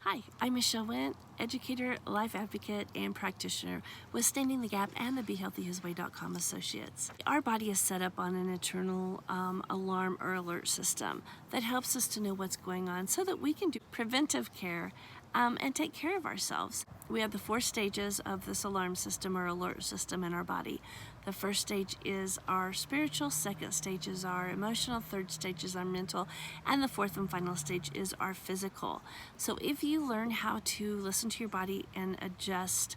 Hi, I'm Michelle Wendt, educator, life advocate, and practitioner with Standing the Gap and the BeHealthyHisWay.com associates. Our body is set up on an internal alarm or alert system that helps us to know what's going on so that we can do preventive care and take care of ourselves. We have the 4 stages of this alarm system or alert system in our body. The first stage is our spiritual, second stage is our emotional, third stage is our mental, and the fourth and final stage is our physical. So if you learn how to listen to your body and adjust,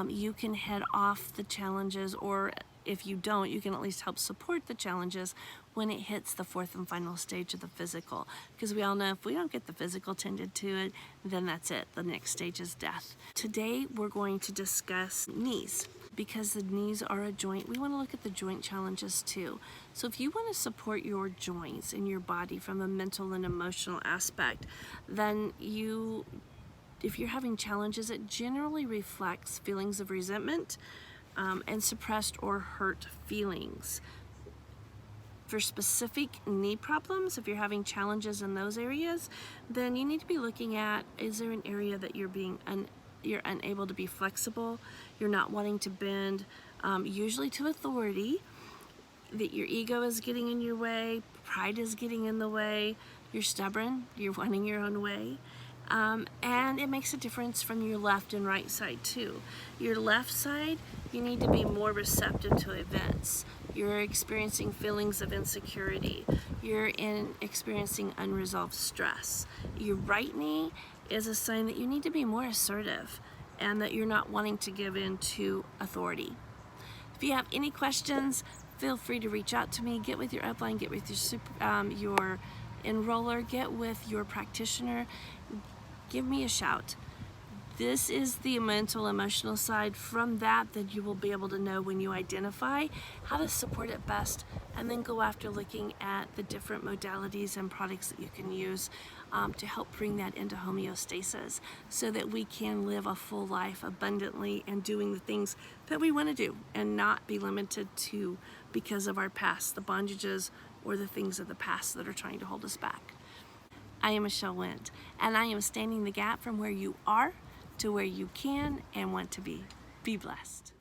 you can head off the challenges, or if you don't, you can at least help support the challenges when it hits the fourth and final stage of the physical. Because we all know if we don't get the physical tended to it, then that's it. The next stage is death. Today we're going to discuss knees. Because the knees are a joint, we want to look at the joint challenges too. So if you want to support your joints in your body from a mental and emotional aspect, then if you're having challenges, it generally reflects feelings of resentment and suppressed or hurt feelings. For specific knee problems, if you're having challenges in those areas, then you need to be looking at, is there an area that you're unable to be flexible, you're not wanting to bend, usually to authority, that your ego is getting in your way, pride is getting in the way, you're stubborn, you're wanting your own way. And it makes a difference from your left and right side too. Your left side, you need to be more receptive to events. You're experiencing feelings of insecurity. You're experiencing unresolved stress. Your right knee is a sign that you need to be more assertive and that you're not wanting to give in to authority. If you have any questions, feel free to reach out to me. Get with your upline, get with your enroller, get with your practitioner. Give me a shout. This is the mental, emotional side. From that, then you will be able to know when you identify how to support it best, and then go after looking at the different modalities and products that you can use to help bring that into homeostasis so that we can live a full life abundantly and doing the things that we want to do and not be limited to because of our past, the bondages or the things of the past that are trying to hold us back. I am Michelle Wendt, and I am standing the gap from where you are to where you can and want to be. Be blessed.